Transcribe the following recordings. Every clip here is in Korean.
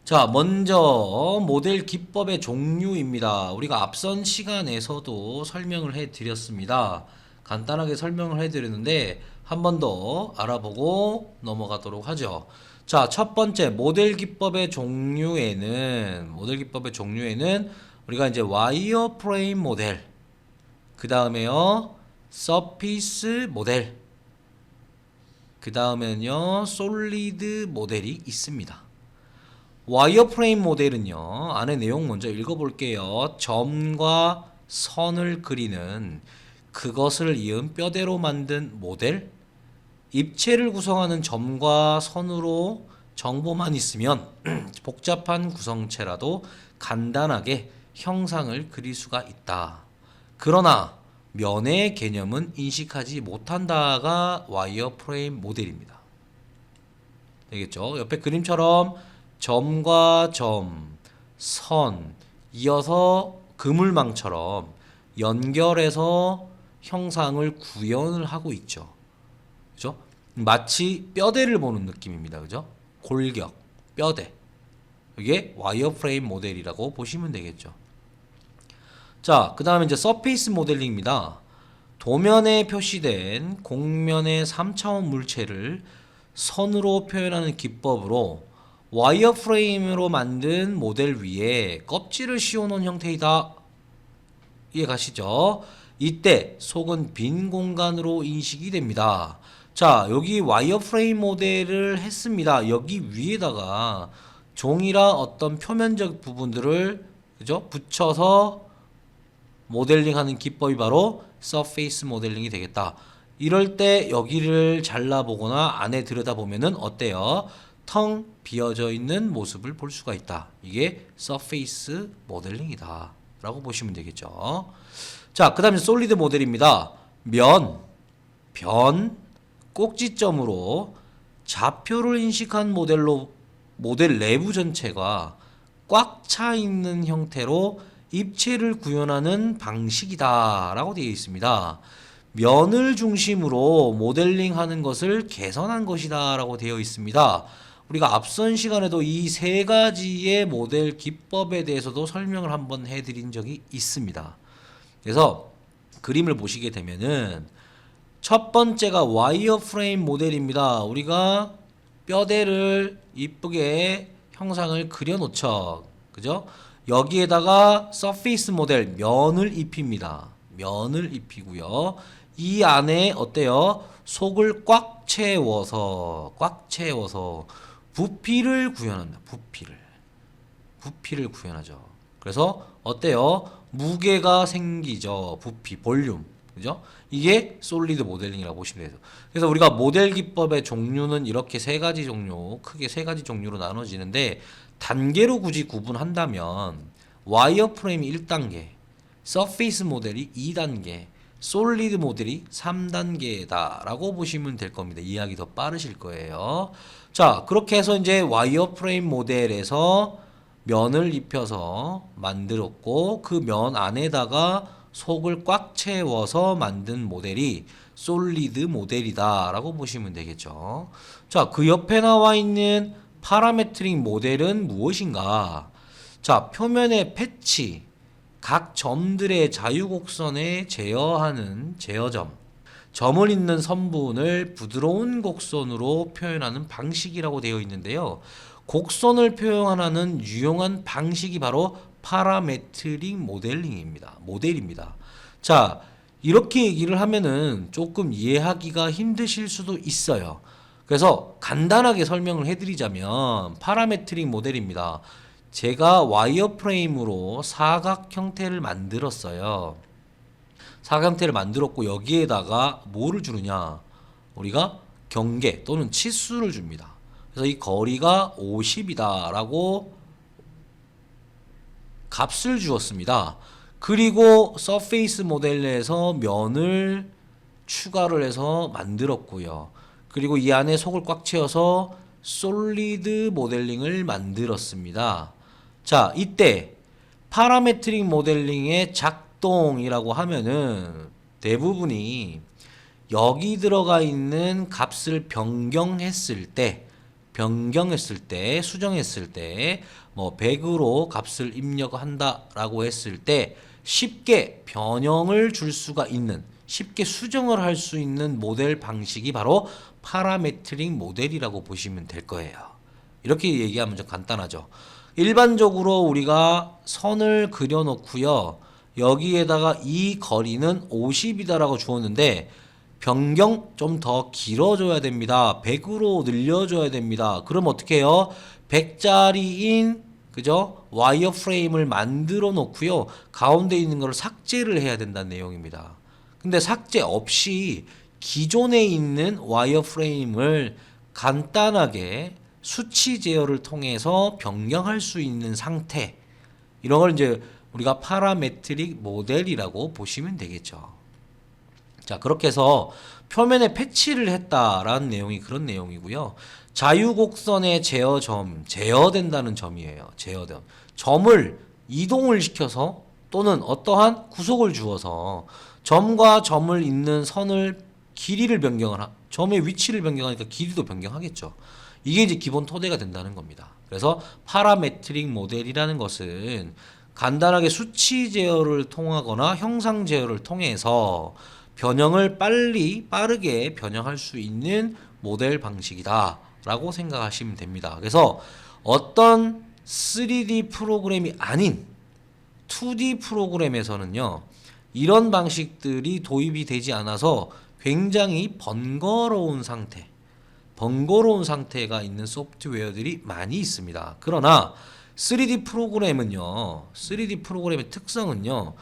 자, 먼저 모델 기법의 종류입니다. 우리가 앞선 시간에서도 설명을 해 드렸습니다. 간단하게 설명을 해 드렸는데 한 번 더 알아보고 넘어가도록 하죠. 자, 첫 번째 모델 기법의 종류에는 우리가 이제 와이어 프레임 모델, 그 다음에요 서피스 모델, 그 다음에는요 솔리드 모델이 있습니다. 와이어프레임 모델은요, 안에 내용 먼저 읽어볼게요. 점과 선을 그리는 그것을 이은 뼈대로 만든 모델, 입체를 구성하는 점과 선으로 정보만 있으면 복잡한 구성체라도 간단하게 형상을 그릴 수가 있다. 그러나 면의 개념은 인식하지 못한다가 와이어프레임 모델입니다. 되겠죠? 옆에 그림처럼 점과 점, 선, 이어서 그물망처럼 연결해서 형상을 구현을 하고 있죠. 그죠? 마치 뼈대를 보는 느낌입니다. 그죠? 골격, 뼈대. 이게 와이어프레임 모델이라고 보시면 되겠죠. 자, 그 다음에 이제 서페이스 모델링입니다. 도면에 표시된 공면의 3차원 물체를 선으로 표현하는 기법으로 와이어프레임으로 만든 모델 위에 껍질을 씌워놓은 형태이다. 이해 가시죠? 이때 속은 빈 공간으로 인식이 됩니다. 자, 여기 와이어프레임 모델을 했습니다. 여기 위에다가 종이라 어떤 표면적 부분들을 그죠? 붙여서 모델링하는 기법이 바로 서페이스 모델링이 되겠다. 이럴 때 여기를 잘라보거나 안에 들여다보면은 어때요? 텅 비어져 있는 모습을 볼 수가 있다. 이게 서페이스 모델링이다 라고 보시면 되겠죠. 자, 그 다음에 솔리드 모델입니다. 면, 변, 꼭지점으로 좌표를 인식한 모델로 모델 내부 전체가 꽉 차 있는 형태로 입체를 구현하는 방식이다 라고 되어 있습니다. 면을 중심으로 모델링하는 것을 개선한 것이다 라고 되어 있습니다. 우리가 앞선 시간에도 이 세 가지의 모델 기법에 대해서도 설명을 한번 해드린 적이 있습니다. 그래서 그림을 보시게 되면은 첫 번째가 와이어프레임 모델입니다. 우리가 뼈대를 이쁘게 형상을 그려놓죠. 그죠? 여기에다가 서페이스 모델 면을 입힙니다. 면을 입히고요. 이 안에 어때요? 속을 꽉 채워서 부피를 구현한다. 부피를 구현하죠. 그래서 어때요? 무게가 생기죠. 부피, 볼륨. 그죠? 이게 솔리드 모델링이라고 보시면 돼요. 그래서 우리가 모델 기법의 종류는 이렇게 세 가지 종류, 크게 세 가지 종류로 나눠지는데 단계로 굳이 구분한다면 와이어프레임이 1단계, 서페이스 모델이 2단계, 솔리드 모델이 3단계다 라고 보시면 될 겁니다. 이해하기 더 빠르실 거예요. 자, 그렇게 해서 이제 와이어프레임 모델에서 면을 입혀서 만들었고 그 면 안에다가 속을 꽉 채워서 만든 모델이 솔리드 모델이다 라고 보시면 되겠죠. 자, 그 옆에 나와 있는 파라메트릭 모델은 무엇인가? 자, 표면의 패치, 각 점들의 자유곡선에 제어하는 제어점, 점을 잇는 선분을 부드러운 곡선으로 표현하는 방식이라고 되어 있는데요. 곡선을 표현하는 유용한 방식이 바로 파라메트릭 모델입니다. 자, 이렇게 얘기를 하면은 조금 이해하기가 힘드실 수도 있어요. 그래서 간단하게 설명을 해드리자면 파라메트릭 모델입니다. 제가 와이어프레임으로 사각 형태를 만들었어요. 사각 형태를 만들었고 여기에다가 뭐를 주느냐? 우리가 경계 또는 치수를 줍니다. 그래서 이 거리가 50이다 라고 값을 주었습니다. 그리고 서페이스 모델에서 면을 추가를 해서 만들었고요. 그리고 이 안에 속을 꽉 채워서 솔리드 모델링을 만들었습니다. 자, 이때 파라메트릭 모델링의 작동이라고 하면은 대부분이 여기 들어가 있는 값을 변경했을 때 변경했을 때, 수정했을 때, 뭐 100으로 값을 입력한다라고 했을 때 쉽게 변형을 줄 수가 있는, 쉽게 수정을 할 수 있는 모델 방식이 바로 파라메트릭 모델이라고 보시면 될 거예요. 이렇게 얘기하면 좀 간단하죠. 일반적으로 우리가 선을 그려 놓고요. 여기에다가 이 거리는 50이다라고 주었는데 변경 좀 더 길어져야 됩니다. 100으로 늘려줘야 됩니다. 그럼 어떻게 해요? 100짜리인 그죠? 와이어 프레임을 만들어 놓고요. 가운데 있는 걸 삭제를 해야 된다는 내용입니다. 근데 삭제 없이 기존에 있는 와이어 프레임을 간단하게 수치 제어를 통해서 변경할 수 있는 상태, 이런 걸 이제 우리가 파라메트릭 모델이라고 보시면 되겠죠. 자, 그렇게 해서 표면에 패치를 했다라는 내용이 그런 내용이고요. 자유곡선의 제어점, 제어된다는 점이에요. 제어점. 점을 이동을 시켜서 또는 어떠한 구속을 주어서 점과 점을 잇는 선을 길이를 점의 위치를 변경하니까 길이도 변경하겠죠. 이게 이제 기본 토대가 된다는 겁니다. 그래서 파라메트릭 모델이라는 것은 간단하게 수치 제어를 통하거나 형상 제어를 통해서 변형을 빠르게 변형할 수 있는 모델 방식이다 라고 생각하시면 됩니다. 그래서 어떤 3D 프로그램이 아닌 2D 프로그램에서는요, 이런 방식들이 도입이 되지 않아서 굉장히 번거로운 상태가 있는 소프트웨어들이 많이 있습니다. 그러나 3D 프로그램의 특성은요,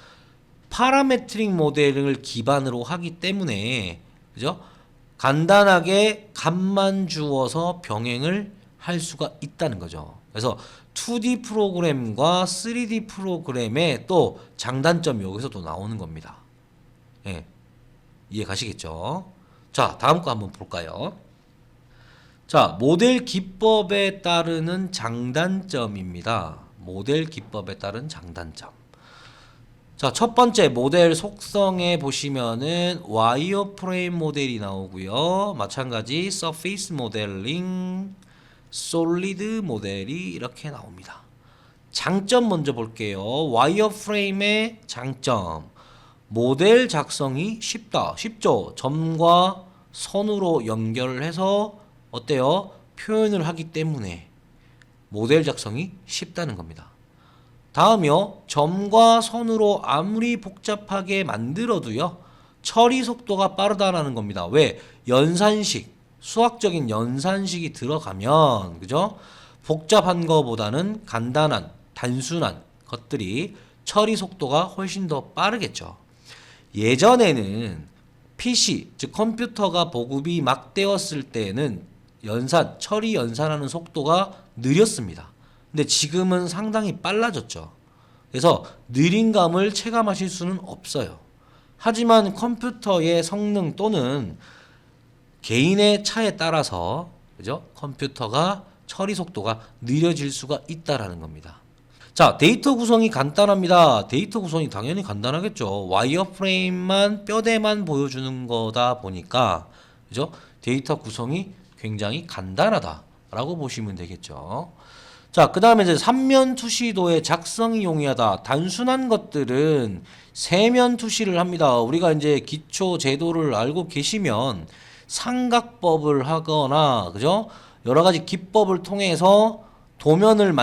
파라메트릭 모델을 기반으로 하기 때문에, 그죠? 간단하게 값만 주어서 병행을 할 수가 있다는 거죠. 그래서 2D 프로그램과 3D 프로그램의 또 장단점이 여기서 또 나오는 겁니다. 예. 이해 가시겠죠? 자, 다음 거 한번 볼까요? 자, 모델 기법에 따르는 장단점입니다. 모델 기법에 따른 장단점. 자, 첫 번째 모델 속성에 보시면은 와이어 프레임 모델이 나오고요. 마찬가지 서페이스 모델링, 솔리드 모델이 이렇게 나옵니다. 장점 먼저 볼게요. 와이어 프레임의 장점. 모델 작성이 쉽죠. 점과 선으로 연결을 해서 어때요? 표현을 하기 때문에 모델 작성이 쉽다는 겁니다. 다음이요. 점과 선으로 아무리 복잡하게 만들어도요, 처리 속도가 빠르다라는 겁니다. 왜? 수학적인 연산식이 들어가면, 그죠? 복잡한 거보다는 단순한 것들이 처리 속도가 훨씬 더 빠르겠죠. 예전에는 PC, 즉 컴퓨터가 보급이 막 되었을 때는 처리 연산하는 속도가 느렸습니다. 근데 지금은 상당히 빨라졌죠. 그래서 느린 감을 체감하실 수는 없어요. 하지만 컴퓨터의 성능 또는 개인의 차에 따라서, 그죠? 컴퓨터가 처리 속도가 느려질 수가 있다라는 겁니다. 자, 데이터 구성이 간단합니다. 데이터 구성이 당연히 간단하겠죠. 와이어 프레임만 뼈대만 보여주는 거다 보니까, 그죠? 데이터 구성이 굉장히 간단하다라고 보시면 되겠죠. 자, 그 다음에 이제 3면 투시도의 작성이 용이하다. 단순한 것들은 세면 투시를 합니다. 우리가 이제 기초 제도를 알고 계시면 삼각법을 하거나, 그죠? 여러 가지 기법을 통해서 도면을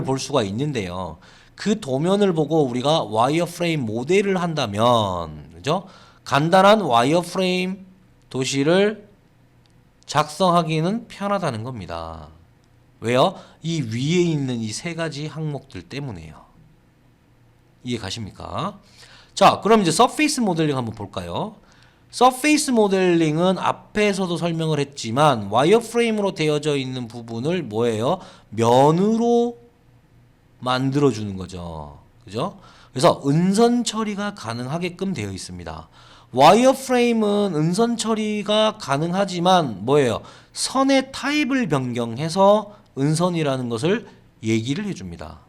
볼 수가 있는데요. 그 도면을 보고 우리가 와이어 프레임 모델을 한다면, 그죠? 간단한 와이어 프레임 도시를 작성하기는 편하다는 겁니다. 왜요? 이 위에 있는 이 세 가지 항목들 때문에요. 이해 가십니까? 자, 그럼 이제 서페이스 모델링 한번 볼까요? 서페이스 모델링은 앞에서도 설명을 했지만 와이어 프레임으로 되어져 있는 부분을 뭐예요? 면으로 만들어 주는 거죠. 그죠? 그래서 은선 처리가 가능하게끔 되어 있습니다. 와이어 프레임은 은선 처리가 가능하지만 뭐예요? 선의 타입을 변경해서 은선이라는 것을 얘기를 해줍니다.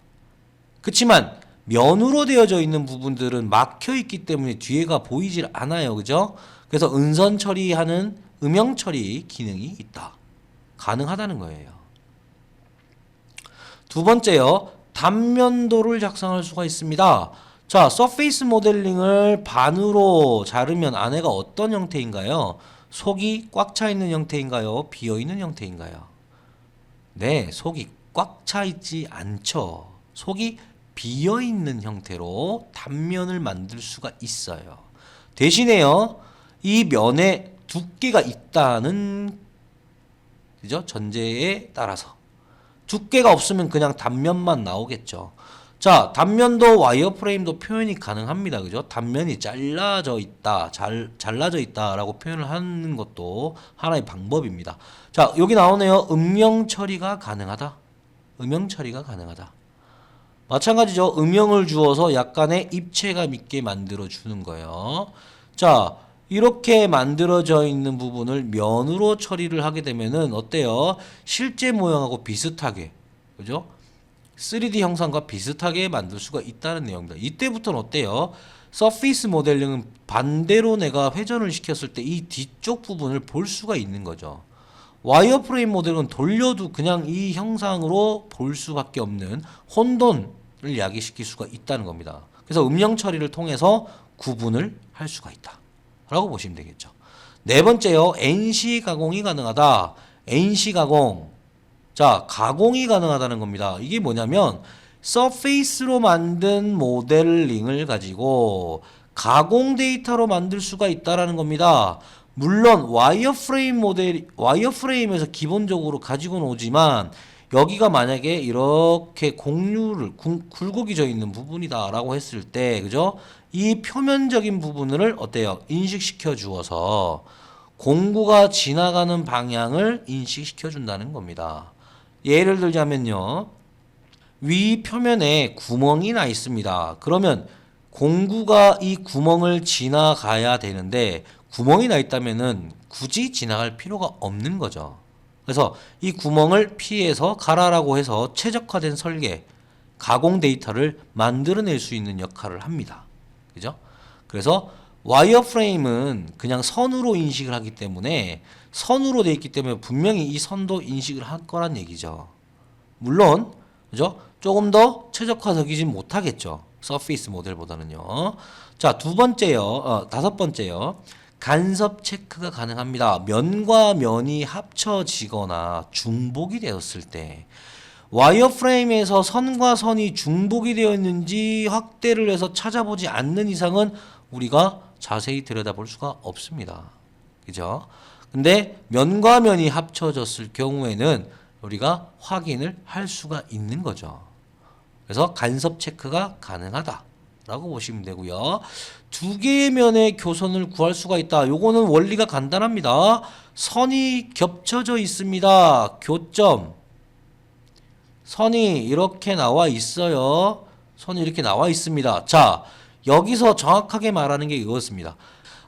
그렇지만 면으로 되어져 있는 부분들은 막혀 있기 때문에 뒤에가 보이질 않아요. 그죠? 그래서 은선 처리하는 음영 처리 기능이 있다. 가능하다는 거예요. 두 번째요. 단면도를 작성할 수가 있습니다. 자, 서페이스 모델링을 반으로 자르면 안에가 어떤 형태인가요? 속이 꽉 차 있는 형태인가요? 비어 있는 형태인가요? 네, 속이 꽉 차 있지 않죠. 속이 비어 있는 형태로 단면을 만들 수가 있어요. 대신에요, 이 면에 두께가 있다는, 그죠? 전제에 따라서 두께가 없으면 그냥 단면만 나오겠죠. 자, 단면도 와이어프레임도 표현이 가능합니다. 그죠? 단면이 잘라져 있다, 잘라져 있다라고 표현을 하는 것도 하나의 방법입니다. 자, 여기 나오네요. 음영 처리가 가능하다. 음영 처리가 가능하다. 마찬가지죠. 음영을 주어서 약간의 입체감 있게 만들어 주는 거예요. 자, 이렇게 만들어져 있는 부분을 면으로 처리를 하게 되면은 어때요? 실제 모양하고 비슷하게, 그죠? 3D 형상과 비슷하게 만들 수가 있다는 내용입니다. 이때부터는 어때요? 서피스 모델링은 반대로 내가 회전을 시켰을 때 이 뒤쪽 부분을 볼 수가 있는 거죠. 와이어프레임 모델은 돌려도 그냥 이 형상으로 볼 수밖에 없는 혼돈을 야기시킬 수가 있다는 겁니다. 그래서 음영 처리를 통해서 구분을 할 수가 있다 라고 보시면 되겠죠. 네 번째요. NC 가공이 가능하다. NC 가공. 자, 가공이 가능하다는 겁니다. 이게 뭐냐면 서페이스로 만든 모델링을 가지고 가공 데이터로 만들 수가 있다라는 겁니다. 물론 와이어프레임에서 기본적으로 가지고는 오지만 여기가 만약에 이렇게 굴곡이 져 있는 부분이다라고 했을 때, 그죠? 이 표면적인 부분을 어때요? 인식시켜 주어서 공구가 지나가는 방향을 인식시켜 준다는 겁니다. 예를 들자면요. 위 표면에 구멍이 나 있습니다. 그러면 공구가 이 구멍을 지나가야 되는데 구멍이 나 있다면은 굳이 지나갈 필요가 없는 거죠. 그래서 이 구멍을 피해서 가라라고 해서 최적화된 설계, 가공 데이터를 만들어낼 수 있는 역할을 합니다. 그죠? 그래서 와이어프레임은 그냥 선으로 인식을 하기 때문에 선으로 되어 있기 때문에 분명히 이 선도 인식을 할 거란 얘기죠. 물론 그죠? 조금 더 최적화되지 못하겠죠. 서페이스 모델보다는요. 자, 다섯 번째요. 간섭 체크가 가능합니다. 면과 면이 합쳐지거나 중복이 되었을 때 와이어프레임에서 선과 선이 중복이 되어 있는지 확대를 해서 찾아보지 않는 이상은 우리가 자세히 들여다볼 수가 없습니다. 그죠? 근데 면과 면이 합쳐졌을 경우에는 우리가 확인을 할 수가 있는 거죠. 그래서 간섭 체크가 가능하다 라고 보시면 되고요. 두 개의 면의 교선을 구할 수가 있다. 요거는 원리가 간단합니다. 선이 겹쳐져 있습니다. 교점. 선이 이렇게 나와 있어요. 선이 이렇게 나와 있습니다. 자, 여기서 정확하게 말하는 게 이것입니다.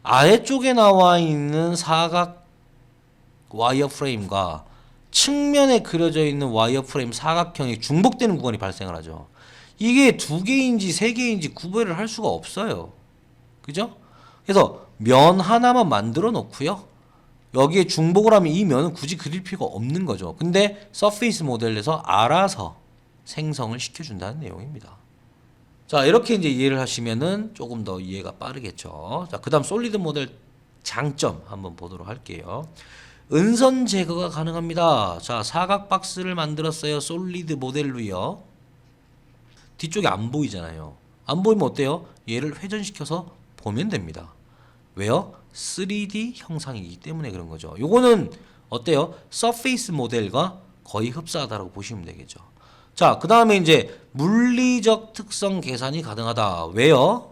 아래쪽에 나와 있는 사각 와이어프레임과 측면에 그려져 있는 와이어프레임 사각형이 중복되는 구간이 발생을 하죠. 이게 두 개인지 세 개인지 구별을 할 수가 없어요. 그죠? 그래서 면 하나만 만들어 놓고요. 여기에 중복을 하면 이 면은 굳이 그릴 필요가 없는 거죠. 근데 서페이스 모델에서 알아서 생성을 시켜준다는 내용입니다. 자, 이렇게 이제 이해를 하시면은 조금 더 이해가 빠르겠죠. 자, 그 다음 솔리드 모델 장점 한번 보도록 할게요. 은선 제거가 가능합니다. 자, 사각 박스를 만들었어요. 솔리드 모델로요. 뒤쪽이 안 보이잖아요. 안 보이면 어때요? 얘를 회전시켜서 보면 됩니다. 왜요? 3D 형상이기 때문에 그런 거죠. 요거는 어때요? 서페이스 모델과 거의 흡사하다고 보시면 되겠죠. 자, 그 다음에 이제 물리적 특성 계산이 가능하다. 왜요?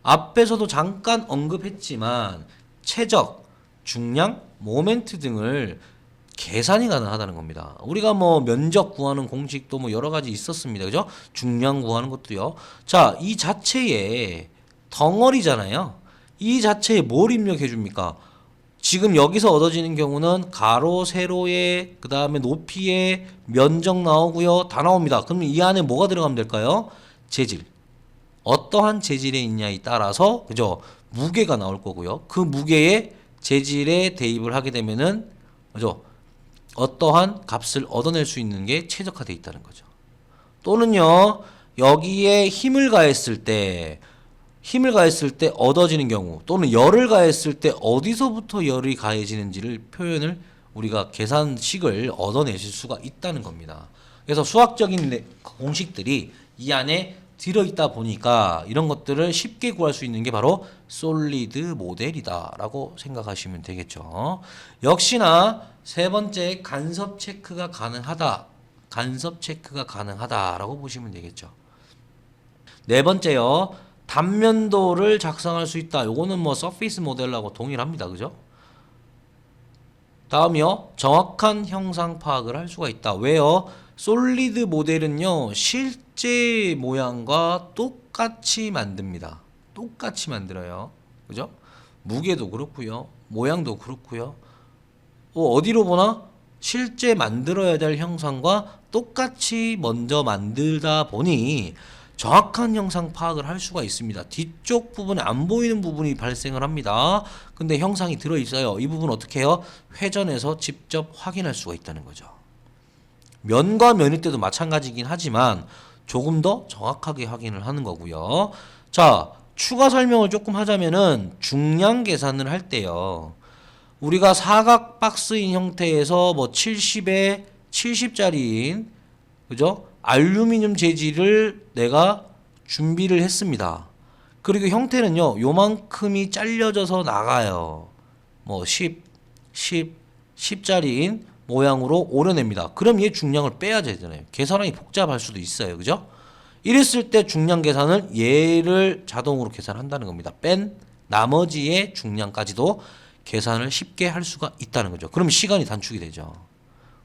앞에서도 잠깐 언급했지만 최적, 중량, 모멘트 등을 계산이 가능하다는 겁니다. 우리가 뭐 면적 구하는 공식도 뭐 여러 가지 있었습니다. 그죠? 중량 구하는 것도요. 자, 이 자체에 덩어리잖아요. 이 자체에 뭘 입력해 줍니까? 지금 여기서 얻어지는 경우는 가로, 세로에, 그 다음에 높이에 면적 나오고요. 다 나옵니다. 그러면 이 안에 뭐가 들어가면 될까요? 재질. 어떠한 재질에 있냐에 따라서, 그죠? 무게가 나올 거고요. 그 무게에 재질에 대입을 하게 되면은, 그죠? 어떠한 값을 얻어낼 수 있는 게 최적화되어 있다는 거죠. 또는요, 여기에 힘을 가했을 때 얻어지는 경우, 또는 열을 가했을 때 어디서부터 열이 가해지는지를 표현을 우리가 계산식을 얻어내실 수가 있다는 겁니다. 그래서 수학적인 공식들이 이 안에 들어있다 보니까 이런 것들을 쉽게 구할 수 있는 게 바로 솔리드 모델이다 라고 생각하시면 되겠죠. 역시나 세 번째 간섭 체크가 가능하다 라고 보시면 되겠죠. 네 번째요, 단면도를 작성할 수 있다. 요거는 뭐 서페이스 모델하고 동일합니다. 그죠? 다음이요, 정확한 형상 파악을 할 수가 있다. 왜요? 솔리드 모델은요, 실제 모양과 똑같이 만듭니다. 똑같이 만들어요. 그죠? 무게도 그렇고요, 모양도 그렇고요. 어디로 보나 실제 만들어야 될 형상과 똑같이 먼저 만들다 보니 정확한 형상 파악을 할 수가 있습니다. 뒤쪽 부분에 안 보이는 부분이 발생을 합니다. 근데 형상이 들어있어요. 이 부분 어떻게 해요? 회전해서 직접 확인할 수가 있다는 거죠. 면과 면일 때도 마찬가지긴 하지만 조금 더 정확하게 확인을 하는 거고요. 자, 추가 설명을 조금 하자면은 중량 계산을 할 때요, 우리가 사각 박스인 형태에서 뭐 70에 70짜리인, 그죠? 알루미늄 재질을 내가 준비를 했습니다. 그리고 형태는요, 요만큼이 잘려져서 나가요. 뭐 10짜리인 모양으로 오려냅니다. 그럼 얘 중량을 빼야 되잖아요. 계산하기 복잡할 수도 있어요. 그죠? 이랬을 때 중량 계산을 얘를 자동으로 계산한다는 겁니다. 뺀 나머지의 중량까지도 계산을 쉽게 할 수가 있다는 거죠. 그럼 시간이 단축이 되죠.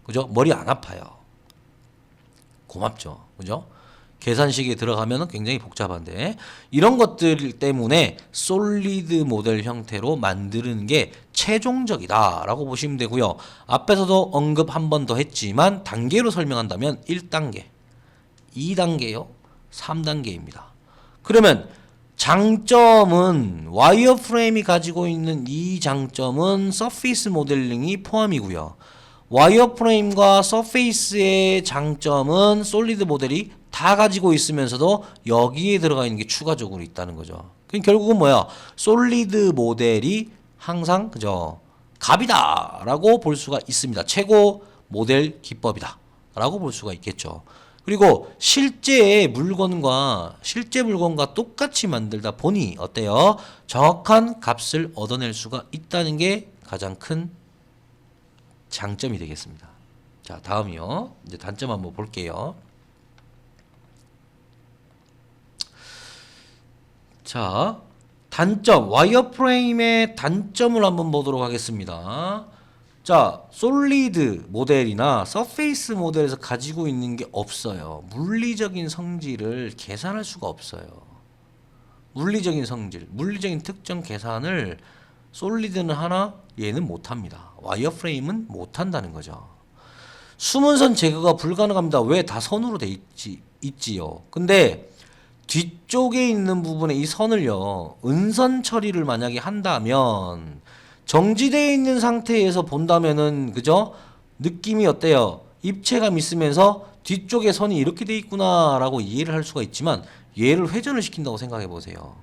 그죠? 머리 안 아파요. 고맙죠. 그죠? 계산식에 들어가면 굉장히 복잡한데, 이런 것들 때문에 솔리드 모델 형태로 만드는 게 최종적이다 라고 보시면 되고요. 앞에서도 언급 한 번 더 했지만 단계로 설명한다면 1단계, 2단계요, 3단계입니다. 그러면 장점은, 와이어프레임이 가지고 있는 이 장점은 서페이스 모델링이 포함이고요. 와이어프레임과 서페이스의 장점은 솔리드 모델이 다 가지고 있으면서도 여기에 들어가 있는 게 추가적으로 있다는 거죠. 그럼 결국은 뭐야? 솔리드 모델이 항상 그죠? 갑이다 라고 볼 수가 있습니다. 최고 모델 기법이다 라고 볼 수가 있겠죠. 그리고 실제 물건과 똑같이 만들다 보니 어때요? 정확한 값을 얻어낼 수가 있다는 게 가장 큰 장점이 되겠습니다. 자, 다음이요. 이제 단점 한번 볼게요. 자, 단점, 와이어프레임의 단점을 한번 보도록 하겠습니다. 자, 솔리드 모델이나 서페이스 모델에서 가지고 있는 게 없어요. 물리적인 성질을 계산할 수가 없어요. 물리적인 성질, 물리적인 특정 계산을 솔리드는 하나, 얘는 못합니다. 와이어프레임은 못한다는 거죠. 수문선 제거가 불가능합니다. 왜? 다 선으로 돼 있지요. 근데 뒤쪽에 있는 부분에 이 선을요, 은선 처리를 만약에 한다면, 정지되어 있는 상태에서 본다면은, 그죠? 느낌이 어때요? 입체감 있으면서 뒤쪽에 선이 이렇게 돼 있구나 라고 이해를 할 수가 있지만, 얘를 회전을 시킨다고 생각해 보세요.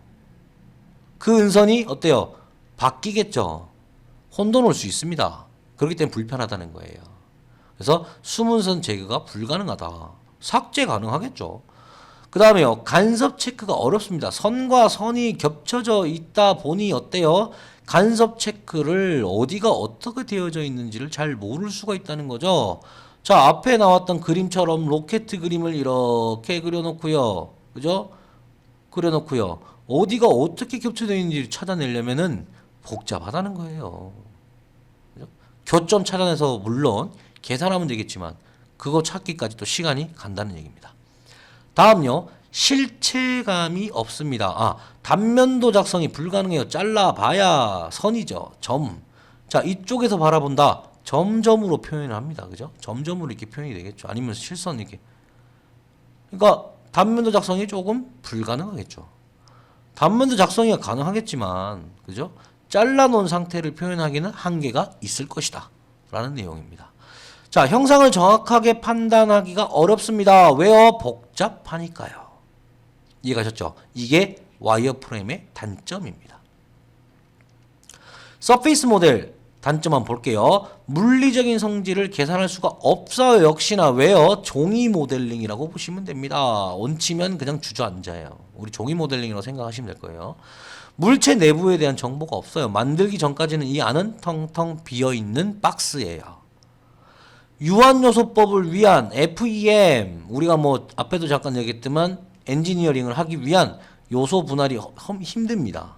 그 은선이 어때요? 바뀌겠죠. 혼돈 올 수 있습니다. 그렇기 때문에 불편하다는 거예요. 그래서 수문선 제거가 불가능하다. 삭제 가능하겠죠. 그 다음에요, 간섭 체크가 어렵습니다. 선과 선이 겹쳐져 있다 보니 어때요? 간섭 체크를 어디가 어떻게 되어져 있는지를 잘 모를 수가 있다는 거죠. 자, 앞에 나왔던 그림처럼 로켓 그림을 이렇게 그려놓고요. 그죠? 그려놓고요. 어디가 어떻게 겹쳐져 있는지 찾아내려면은 복잡하다는 거예요. 그죠? 교점 찾아내서 물론 계산하면 되겠지만 그거 찾기까지 또 시간이 간다는 얘기입니다. 다음요, 실체감이 없습니다. 단면도 작성이 불가능해요. 잘라봐야 선이죠. 점. 자, 이쪽에서 바라본다. 점점으로 표현을 합니다. 그죠? 점점으로 이렇게 표현이 되겠죠. 아니면 실선 이렇게. 그러니까 단면도 작성이 조금 불가능하겠죠. 단면도 작성이 가능하겠지만, 그죠? 잘라놓은 상태를 표현하기는 한계가 있을 것이다 라는 내용입니다. 자, 형상을 정확하게 판단하기가 어렵습니다. 왜요? 복잡하니까요. 이해가셨죠? 이게 와이어프레임의 단점입니다. 서페이스 모델 단점 한번 볼게요. 물리적인 성질을 계산할 수가 없어요. 역시나 왜요? 종이 모델링이라고 보시면 됩니다. 얹히면 그냥 주저앉아요. 우리 종이 모델링이라고 생각하시면 될 거예요. 물체 내부에 대한 정보가 없어요. 만들기 전까지는 이 안은 텅텅 비어있는 박스예요. 유한요소법을 위한 FEM, 우리가 뭐 앞에도 잠깐 얘기했지만 엔지니어링을 하기 위한 요소 분할이 힘듭니다.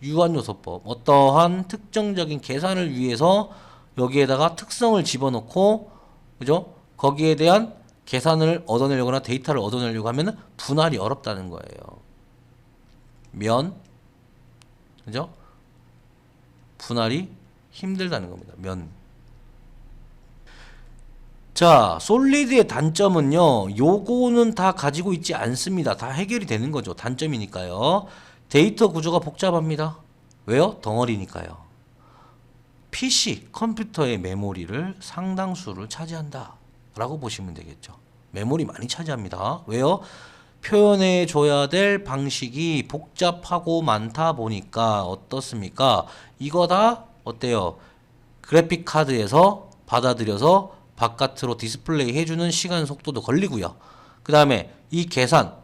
유한요소법, 어떠한 특정적인 계산을 위해서 여기에다가 특성을 집어넣고, 그죠? 거기에 대한 계산을 얻어내려거나 데이터를 얻어내려고 하면 분할이 어렵다는 거예요. 면, 그죠? 분할이 힘들다는 겁니다. 면. 자, 솔리드의 단점은요, 요거는 다 가지고 있지 않습니다. 다 해결이 되는 거죠. 단점이니까요. 데이터 구조가 복잡합니다. 왜요? 덩어리니까요. PC, 컴퓨터의 메모리를 상당수를 차지한다 라고 보시면 되겠죠. 메모리 많이 차지합니다. 왜요? 표현해 줘야 될 방식이 복잡하고 많다 보니까 어떻습니까? 이거 다 어때요? 그래픽 카드에서 받아들여서 바깥으로 디스플레이 해주는 시간 속도도 걸리고요. 그 다음에 이 계산,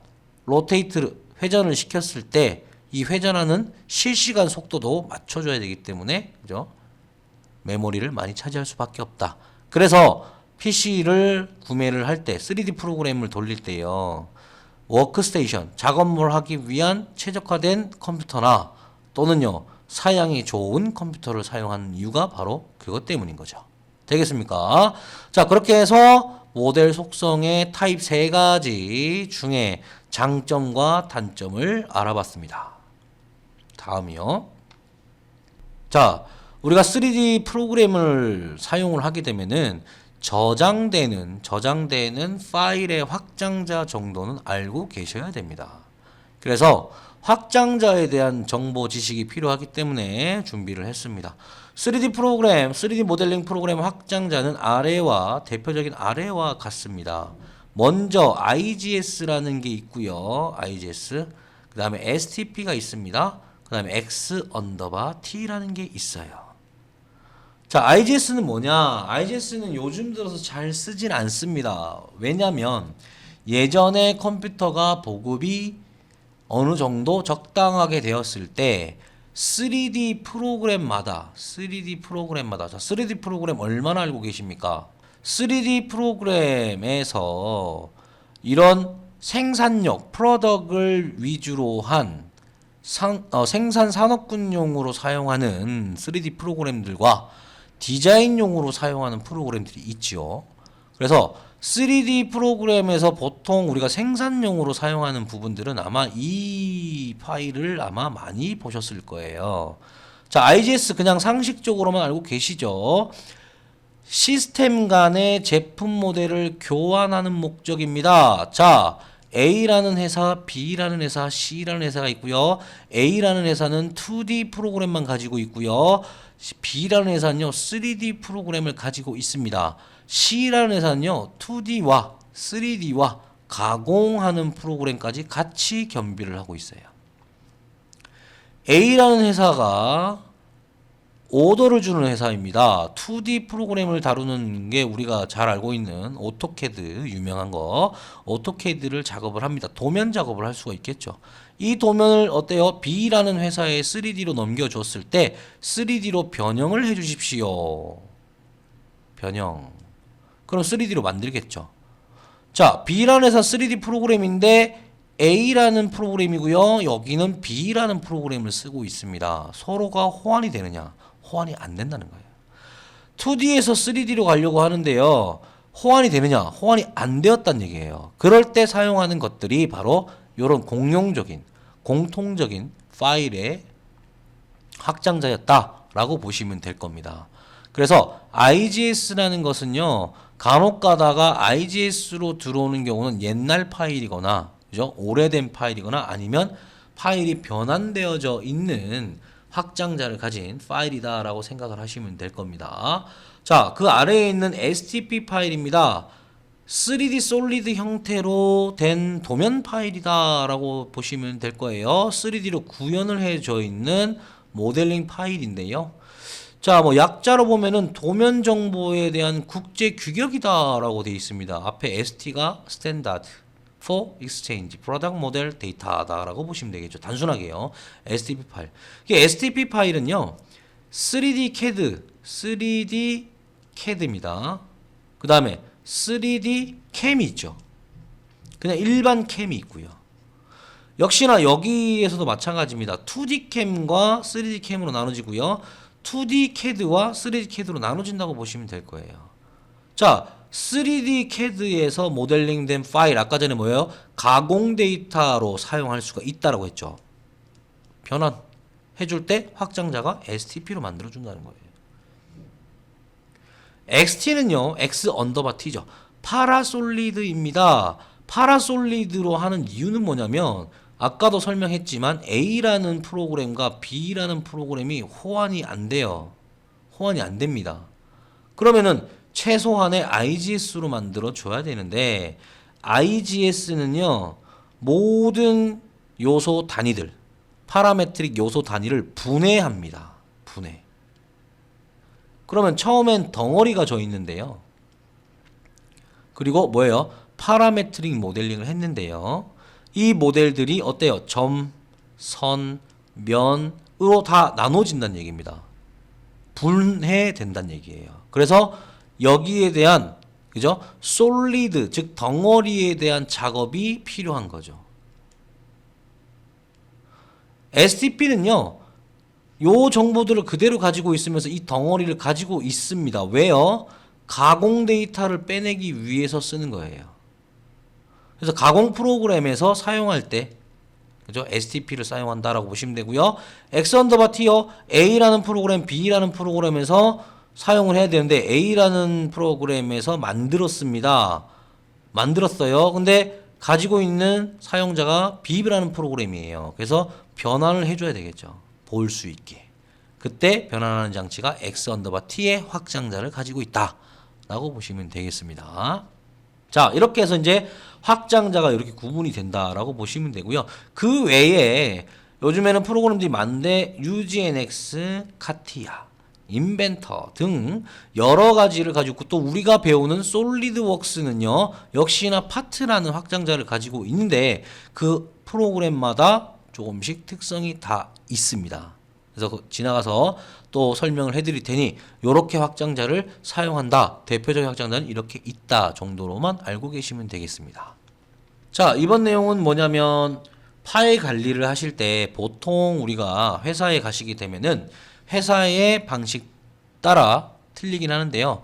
로테이트, 회전을 시켰을 때 이 회전하는 실시간 속도도 맞춰줘야 되기 때문에, 그죠? 메모리를 많이 차지할 수밖에 없다. 그래서 PC를 구매를 할 때, 3D 프로그램을 돌릴 때요, 워크스테이션, 작업을 하기 위한 최적화된 컴퓨터나 또는요, 사양이 좋은 컴퓨터를 사용하는 이유가 바로 그것 때문인 거죠. 되겠습니까? 자, 그렇게 해서 모델 속성의 타입 3가지 중에 장점과 단점을 알아봤습니다. 다음이요. 자, 우리가 3D 프로그램을 사용을 하게 되면은 저장되는 파일의 확장자 정도는 알고 계셔야 됩니다. 그래서 확장자에 대한 정보 지식이 필요하기 때문에 준비를 했습니다. 3D 프로그램, 3D 모델링 프로그램 확장자는 대표적인 아래와 같습니다. 먼저 IGS라는 게 있고요. IGS. 그 다음에 STP가 있습니다. 그 다음에 X_T라는 게 있어요. 자, IGS는 뭐냐? IGS는 요즘 들어서 잘 쓰진 않습니다. 왜냐면 예전에 컴퓨터가 보급이 어느 정도 적당하게 되었을 때 3D 프로그램마다 자, 3D 프로그램 얼마나 알고 계십니까? 3D 프로그램에서 이런 생산력, 프로덕을 위주로 한 생산 산업군용으로 사용하는 3D 프로그램들과 디자인용으로 사용하는 프로그램들이 있죠. 그래서 3D 프로그램에서 보통 우리가 생산용으로 사용하는 부분들은 아마 이 파일을 아마 많이 보셨을 거예요. 자, IGS 그냥 상식적으로만 알고 계시죠? 시스템 간의 제품 모델을 교환하는 목적입니다. 자, A라는 회사, B라는 회사, C라는 회사가 있고요. A라는 회사는 2D 프로그램만 가지고 있고요. B라는 회사는요, 3D 프로그램을 가지고 있습니다. C라는 회사는요, 2D와 3D와 가공하는 프로그램까지 같이 겸비를 하고 있어요. A라는 회사가 오더를 주는 회사입니다. 2D 프로그램을 다루는 게 우리가 잘 알고 있는 오토캐드, 유명한 거, 오토캐드를 작업을 합니다. 도면 작업을 할 수가 있겠죠. 이 도면을 어때요? B라는 회사에 3D로 넘겨줬을 때 3D로 변형을 해주십시오. 변형. 그럼 3D로 만들겠죠. 자, B라는 회사 3D 프로그램인데 A라는 프로그램이고요. 여기는 B라는 프로그램을 쓰고 있습니다. 서로가 호환이 되느냐? 호환이 안 된다는 거예요. 2D에서 3D로 가려고 하는데요. 호환이 되느냐? 호환이 안 되었다는 얘기예요. 그럴 때 사용하는 것들이 바로 이런 공통적인 파일의 확장자였다라고 보시면 될 겁니다. 그래서 IGS라는 것은요, 간혹 가다가 IGS로 들어오는 경우는 옛날 파일이거나, 그죠? 오래된 파일이거나 아니면 파일이 변환되어져 있는 확장자를 가진 파일이다라고 생각을 하시면 될 겁니다. 자, 그 아래에 있는 STP 파일입니다. 3D 솔리드 형태로 된 도면 파일이다라고 보시면 될 거예요. 3D로 구현을 해져 있는 모델링 파일인데요. 자, 뭐 약자로 보면은 도면 정보에 대한 국제 규격이다라고 되어 있습니다. 앞에 ST가 Standard for Exchange Product Model Data다라고 보시면 되겠죠. 단순하게요. STP 파일. 이게 STP 파일은요. 3D CAD입니다. 그 다음에 3D 캠이 있죠. 그냥 일반 캠이 있고요. 역시나 여기에서도 마찬가지입니다. 2D 캠과 3D 캠으로 나눠지고요. 2D CAD와 3D CAD로 나눠진다고 보시면 될 거예요. 자, 3D CAD에서 모델링된 파일, 아까 전에 뭐예요? 가공 데이터로 사용할 수가 있다라고 했죠. 변환해줄 때 확장자가 STP로 만들어준다는 거예요. XT는요, X 언더바 T죠. 파라솔리드입니다. 파라솔리드로 하는 이유는 뭐냐면, 아까도 설명했지만 A라는 프로그램과 B라는 프로그램이 호환이 안 돼요. 호환이 안 됩니다. 그러면은 최소한의 IGS로 만들어 줘야 되는데, IGS는요, 모든 요소 단위들, 파라메트릭 요소 단위를 분해합니다. 분해. 그러면 처음엔 덩어리가 져 있는데요. 그리고 뭐예요? 파라메트릭 모델링을 했는데요. 이 모델들이 어때요? 점, 선, 면으로 다 나눠진다는 얘기입니다. 분해된다는 얘기예요. 그래서 여기에 대한 그죠? 솔리드, 즉 덩어리에 대한 작업이 필요한 거죠. STP는요. 요 정보들을 그대로 가지고 있으면서 이 덩어리를 가지고 있습니다. 왜요? 가공 데이터를 빼내기 위해서 쓰는 거예요. 그래서 가공 프로그램에서 사용할 때 그죠? STP를 사용한다라고 보시면 되고요. X 언더바 T요. A라는 프로그램, B라는 프로그램에서 사용을 해야 되는데 A라는 프로그램에서 만들었습니다. 만들었어요. 근데 가지고 있는 사용자가 B라는 프로그램이에요. 그래서 변환을 해줘야 되겠죠. 볼 수 있게. 그때 변환하는 장치가 X 언더바 T의 확장자를 가지고 있다 라고 보시면 되겠습니다. 자, 이렇게 해서 이제 확장자가 이렇게 구분이 된다라고 보시면 되고요. 그 외에 요즘에는 프로그램들이 많은데 UGNX, 카티아, 인벤터 등 여러 가지를 가지고 또 우리가 배우는 솔리드웍스는요. 역시나 파트라는 확장자를 가지고 있는데 그 프로그램마다 조금씩 특성이 다 있습니다. 그래서 지나가서 또 설명을 해드릴 테니 이렇게 확장자를 사용한다. 대표적인 확장자는 이렇게 있다 정도로만 알고 계시면 되겠습니다. 자, 이번 내용은 뭐냐면 파일 관리를 하실 때 보통 우리가 회사에 가시게 되면은 회사의 방식 따라 틀리긴 하는데요.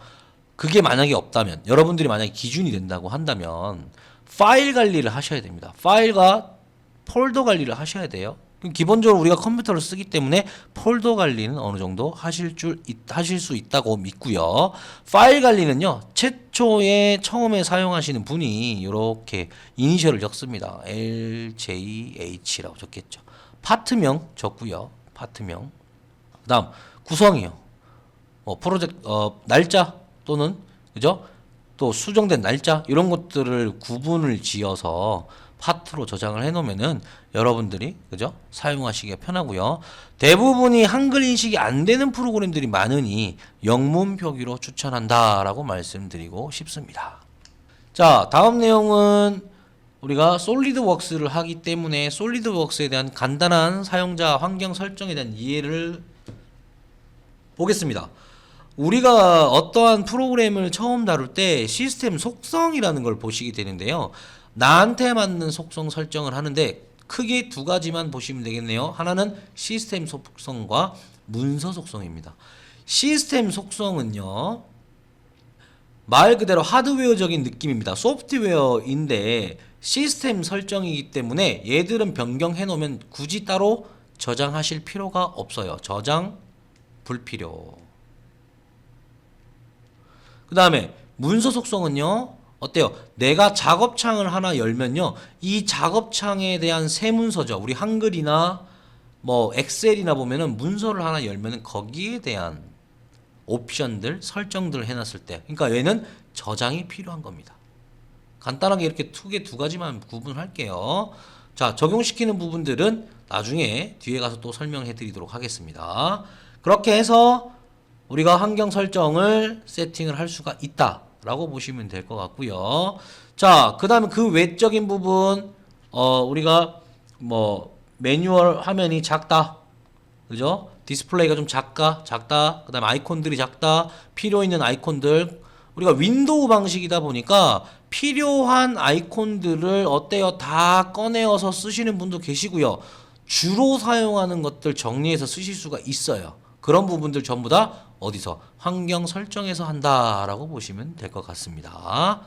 그게 만약에 없다면 여러분들이 만약에 기준이 된다고 한다면 파일 관리를 하셔야 됩니다. 파일과 폴더 관리를 하셔야 돼요. 기본적으로 우리가 컴퓨터를 쓰기 때문에 폴더 관리는 어느 정도 하실 수 있다고 믿고요. 파일 관리는요. 최초에 처음에 사용하시는 분이 이렇게 이니셜을 적습니다. LJH라고 적겠죠. 파트명 적고요. 파트명. 그다음 구성이요. 프로젝트 날짜 또는 그죠? 또 수정된 날짜 이런 것들을 구분을 지어서 파트로 저장을 해놓으면은 여러분들이 그죠? 사용하시기가 편하고요. 대부분이 한글 인식이 안 되는 프로그램들이 많으니 영문 표기로 추천한다라고 말씀드리고 싶습니다. 자, 다음 내용은 우리가 솔리드웍스를 하기 때문에 솔리드웍스에 대한 간단한 사용자 환경 설정에 대한 이해를 보겠습니다. 우리가 어떠한 프로그램을 처음 다룰 때 시스템 속성이라는 걸 보시게 되는데요. 나한테 맞는 속성 설정을 하는데 크게 두 가지만 보시면 되겠네요. 하나는 시스템 속성과 문서 속성입니다. 시스템 속성은요. 말 그대로 하드웨어적인 느낌입니다. 소프트웨어인데 시스템 설정이기 때문에 얘들은 변경해 놓으면 굳이 따로 저장하실 필요가 없어요. 저장 불필요. 그 다음에 문서 속성은요. 어때요? 내가 작업창을 하나 열면요. 이 작업창에 대한 새 문서죠. 우리 한글이나 뭐 엑셀이나 보면은 문서를 하나 열면은 거기에 대한 옵션들, 설정들을 해놨을 때, 그러니까 얘는 저장이 필요한 겁니다. 간단하게 이렇게 크게 두 가지만 구분할게요. 자, 적용시키는 부분들은 나중에 뒤에 가서 또 설명해 드리도록 하겠습니다. 그렇게 해서 우리가 환경 설정을 세팅을 할 수가 있다라고 보시면 될 것 같고요. 자, 그 다음에 그 외적인 부분, 우리가 뭐 매뉴얼 화면이 작다. 그죠? 디스플레이가 좀 작다. 그 다음에 아이콘들이 작다. 필요 있는 아이콘들. 우리가 윈도우 방식이다 보니까 필요한 아이콘들을 어때요? 다 꺼내어서 쓰시는 분도 계시고요. 주로 사용하는 것들 정리해서 쓰실 수가 있어요. 그런 부분들 전부 다 어디서? 환경 설정에서 한다라고 보시면 될 것 같습니다.